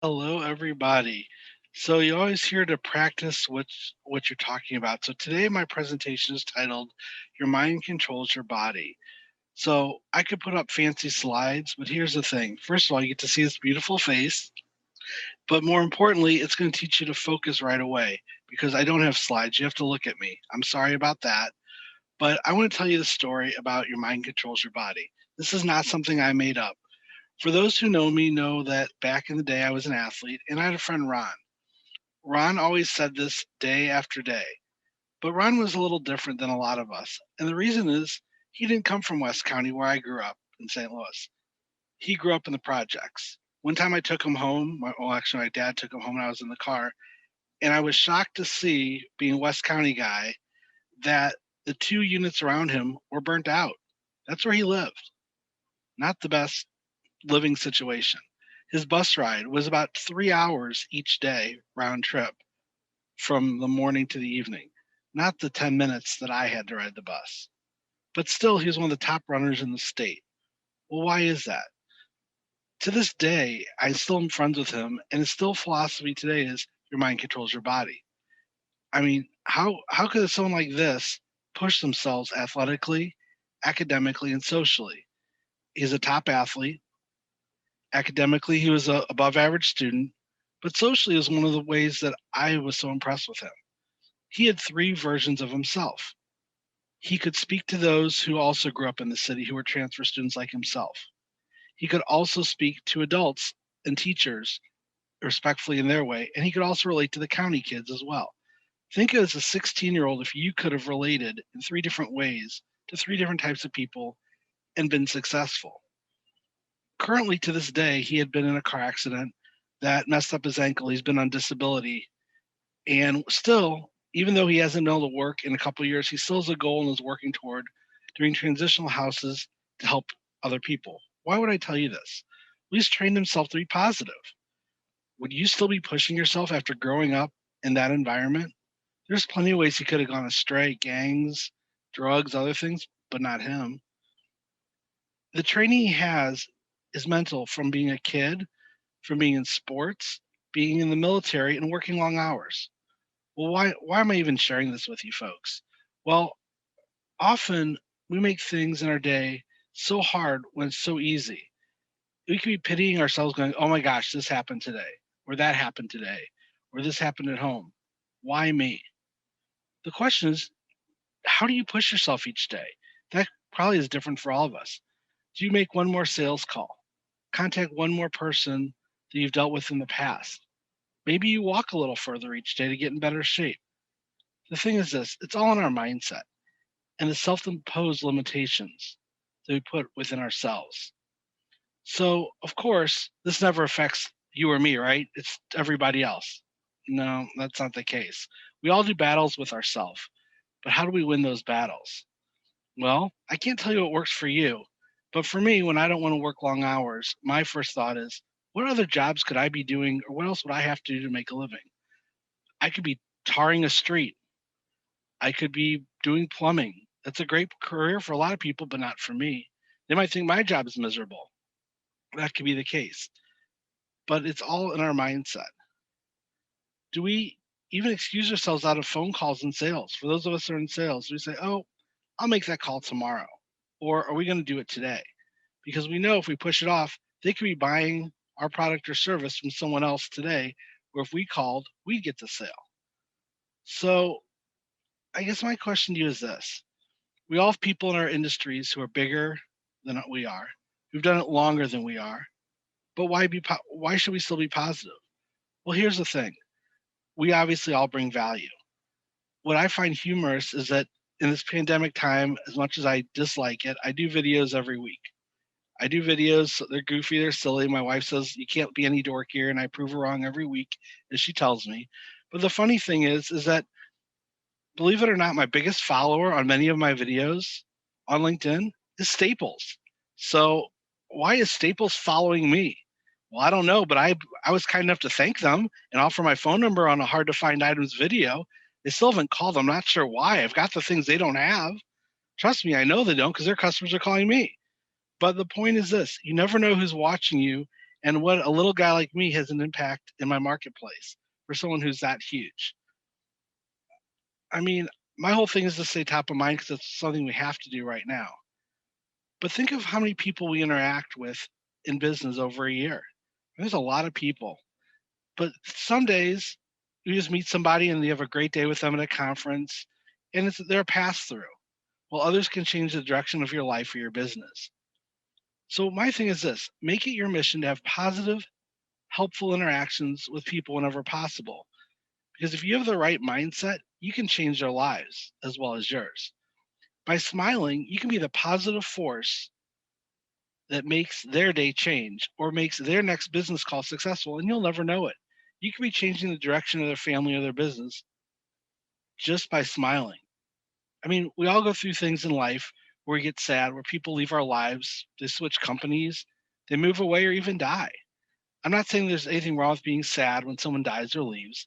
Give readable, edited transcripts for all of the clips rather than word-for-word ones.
Hello, everybody. So you always hear to practice what you're talking about. So today my presentation is titled "Your Mind Controls Your Body." So I could put up fancy slides, but here's the thing. First of all, you get to see this beautiful face, but more importantly, it's going to teach you to focus right away because I don't have slides. You have to look at me. I'm sorry about that, but I want to tell you the story about your mind controls your body. This is not something I made up. For those who know me know that back in the day I was an athlete and I had a friend Ron. Ron always said this day after day, but Ron was a little different than a lot of us. And the reason is he didn't come from West County where I grew up in St. Louis. He grew up in the projects. One time I took him home, actually my dad took him home and I was in the car, and I was shocked to see, being a West County guy, that the two units around him were burnt out. That's where he lived. Not the best living situation. His bus ride was about 3 hours each day round trip from the morning to the evening, not the 10 minutes that I had to ride the bus. But still, he was one of the top runners in the state. Well, why is that? To this day, I still am friends with him, and his still philosophy today is your mind controls your body. I mean, how could someone like this push themselves athletically, academically, and socially? He's a top athlete. Academically, he was a above average student, but socially is one of the ways that I was so impressed with him. He had three versions of himself. He could speak to those who also grew up in the city who were transfer students like himself. He could also speak to adults and teachers respectfully in their way, and he could also relate to the county kids as well. Think as a 16-year-old if you could have related in three different ways to three different types of people and been successful. Currently, to this day, he had been in a car accident that messed up his ankle. He's been on disability. And still, even though he hasn't been able to work in a couple of years, he still has a goal and is working toward doing transitional houses to help other people. Why would I tell you this? Well, he's trained himself to be positive. Would you still be pushing yourself after growing up in that environment? There's plenty of ways he could have gone astray, gangs, drugs, other things, but not him. The training he has is mental from being a kid, from being in sports, being in the military, and working long hours. Well, why am I even sharing this with you folks? Well, often we make things in our day so hard when it's so easy. We could be pitying ourselves going, "Oh my gosh, this happened today," or "That happened today," or "This happened at home. Why me?" The question is, how do you push yourself each day? That probably is different for all of us. Do you make one more sales call? Contact one more person that you've dealt with in the past? Maybe you walk a little further each day to get in better shape. The thing is this, it's all in our mindset and the self-imposed limitations that we put within ourselves. So, of course, this never affects you or me, right? It's everybody else. No, that's not the case. We all do battles with ourselves, but how do we win those battles? Well, I can't tell you what works for you, but for me, when I don't want to work long hours, my first thought is, what other jobs could I be doing, or what else would I have to do to make a living? I could be tarring a street. I could be doing plumbing. That's a great career for a lot of people, but not for me. They might think my job is miserable. That could be the case, but it's all in our mindset. Do we even excuse ourselves out of phone calls in sales? For those of us that are in sales, we say, "Oh, I'll make that call tomorrow." Or are we going to do it today? Because we know if we push it off, they could be buying our product or service from someone else today, or if we called, we'd get the sale. So I guess my question to you is this. We all have people in our industries who are bigger than we are, who've done it longer than we are. But why should we still be positive? Well, here's the thing. We obviously all bring value. What I find humorous is that in this pandemic time, as much as I dislike it, I do videos every week. I do videos, so they're goofy, they're silly. My wife says you can't be any dorkier, and I prove her wrong every week, as she tells me. But the funny thing is that believe it or not, my biggest follower on many of my videos on LinkedIn is Staples. So why is Staples following me? Well, I don't know, but I was kind enough to thank them and offer my phone number on a hard to find items video. They still haven't called. I'm not sure why. I've got the things they don't have. Trust me, I know they don't because their customers are calling me. But the point is this: you never know who's watching you, and what a little guy like me has an impact in my marketplace for someone who's that huge. I mean, my whole thing is to stay top of mind because it's something we have to do right now. But think of how many people we interact with in business over a year. There's a lot of people. But some days you just meet somebody and you have a great day with them at a conference and they're a pass through. While others can change the direction of your life or your business. So my thing is this: make it your mission to have positive, helpful interactions with people whenever possible. Because if you have the right mindset, you can change their lives as well as yours. By smiling, you can be the positive force that makes their day change or makes their next business call successful, and you'll never know it. You could be changing the direction of their family or their business just by smiling. I mean, we all go through things in life where we get sad, where people leave our lives, they switch companies, they move away, or even die. I'm not saying there's anything wrong with being sad when someone dies or leaves,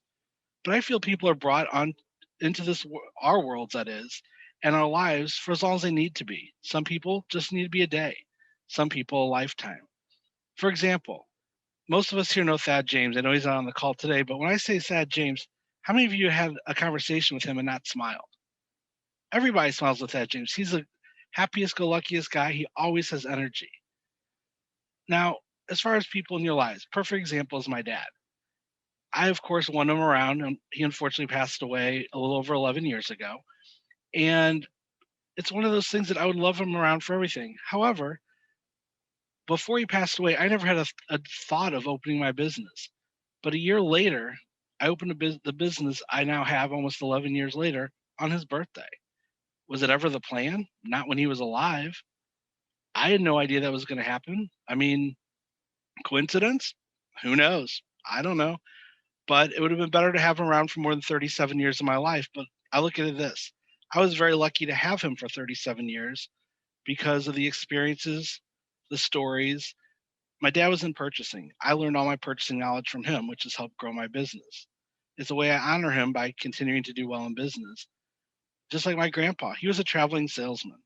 but I feel people are brought on into our worlds, that is, and our lives for as long as they need to be. Some people just need to be a day, some people a lifetime. For example, most of us here know Thad James. I know he's not on the call today, but when I say Thad James, how many of you had a conversation with him and not smiled? Everybody smiles with Thad James. He's the happiest go luckiest guy. He always has energy. Now, as far as people in your lives, perfect example is my dad. I, of course, won him around. He unfortunately passed away a little over 11 years ago. And it's one of those things that I would love him around for everything. However, before he passed away, I never had a thought of opening my business. But a year later, I opened the business I now have almost 11 years later on his birthday. Was it ever the plan? Not when he was alive. I had no idea that was going to happen. I mean, coincidence? Who knows? I don't know. But it would have been better to have him around for more than 37 years of my life. But I look at it this: I was very lucky to have him for 37 years because of the experiences, the stories. My dad was in purchasing. I learned all my purchasing knowledge from him, which has helped grow my business. It's a way I honor him by continuing to do well in business. Just like my grandpa, he was a traveling salesman.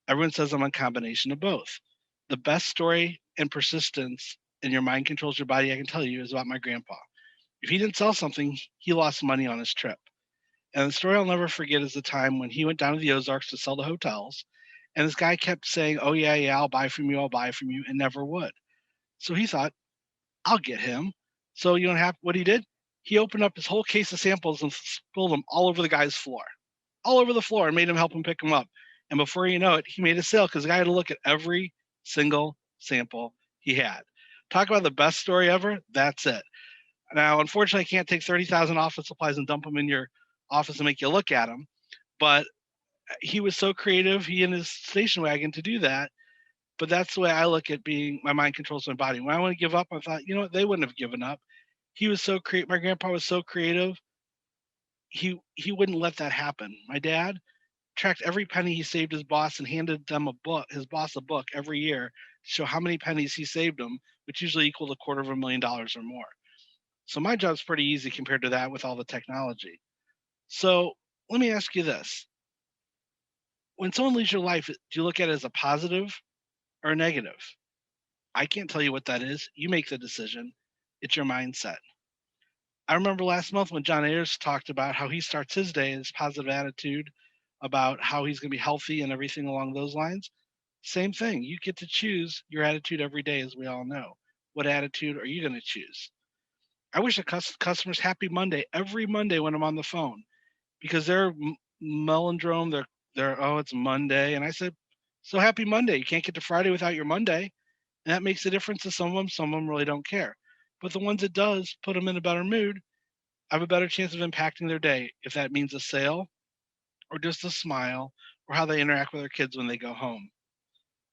Everyone says I'm a combination of both. The best story and persistence in your mind controls your body I can tell you is about my grandpa. If he didn't sell something, he lost money on his trip. And the story I'll never forget is the time when he went down to the Ozarks to sell the hotels. And this guy kept saying, "Oh, yeah, yeah, I'll buy from you, I'll buy from you," and never would. So he thought, I'll get him. So you don't have what he did? He opened up his whole case of samples and spilled them all over the guy's floor, all over the floor, and made him help him pick them up. And before you know it, he made a sale because the guy had to look at every single sample he had. Talk about the best story ever. That's it. Now, unfortunately, I can't take 30,000 office supplies and dump them in your office and make you look at them. But he was so creative, he and his station wagon, to do that. But that's the way I look at being my mind controls my body. When I want to give up, I thought, you know what, they wouldn't have given up. He was so creative. My grandpa was so creative. He wouldn't let that happen. My dad tracked every penny he saved his boss and handed them a book, his boss a book every year to show how many pennies he saved them, which usually equaled $250,000 or more. So my job's pretty easy compared to that with all the technology. So let me ask you this: when someone leaves your life, do you look at it as a positive or a negative? I can't tell you what that is. You make the decision. It's your mindset. I remember last month when John Ayers talked about how he starts his day, his positive attitude about how he's going to be healthy and everything along those lines. Same thing. You get to choose your attitude every day, as we all know. What attitude are you going to choose? I wish the customers happy Monday every Monday when I'm on the phone because they're melindrome. They're oh, it's Monday, and I said, so happy Monday. You can't get to Friday without your Monday. And that makes a difference to some of them. Some of them really don't care. But the ones it does put them in a better mood, have a better chance of impacting their day, if that means a sale or just a smile or how they interact with their kids when they go home.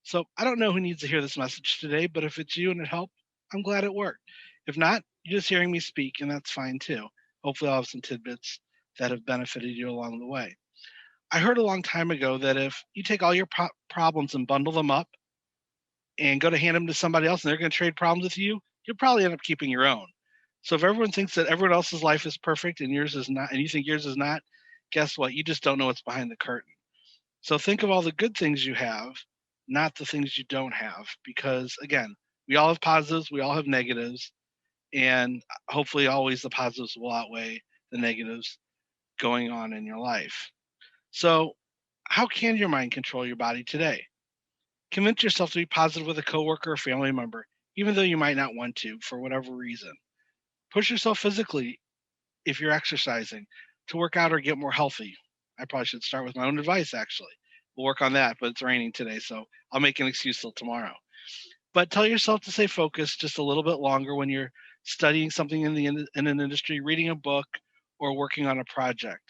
So I don't know who needs to hear this message today, but if it's you and it helped, I'm glad it worked. If not, you're just hearing me speak, and that's fine too. Hopefully, I'll have some tidbits that have benefited you along the way. I heard a long time ago that if you take all your problems and bundle them up and go to hand them to somebody else and they're going to trade problems with you, you'll probably end up keeping your own. So if everyone thinks that everyone else's life is perfect and yours is not, and you think yours is not, guess what? You just don't know what's behind the curtain. So think of all the good things you have, not the things you don't have. Because again, we all have positives, we all have negatives, and hopefully, always the positives will outweigh the negatives going on in your life. So, how can your mind control your body today? Convince yourself to be positive with a coworker or family member, even though you might not want to for whatever reason. Push yourself physically if you're exercising to work out or get more healthy. I probably should start with my own advice, actually. We'll work on that, but it's raining today, so I'll make an excuse till tomorrow. But tell yourself to stay focused just a little bit longer when you're studying something in an industry, reading a book, or working on a project.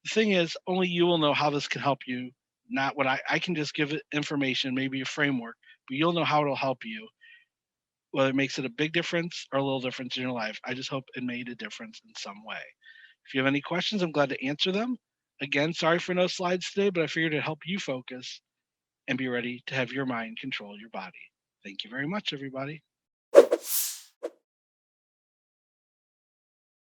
The thing is, only you will know how this can help you. Not what I can just give it information, maybe a framework, but you'll know how it'll help you, whether it makes it a big difference or a little difference in your life. I just hope it made a difference in some way. If you have any questions, I'm glad to answer them. Again, sorry for no slides today, but I figured to help you focus and be ready to have your mind control your body. Thank you very much, everybody.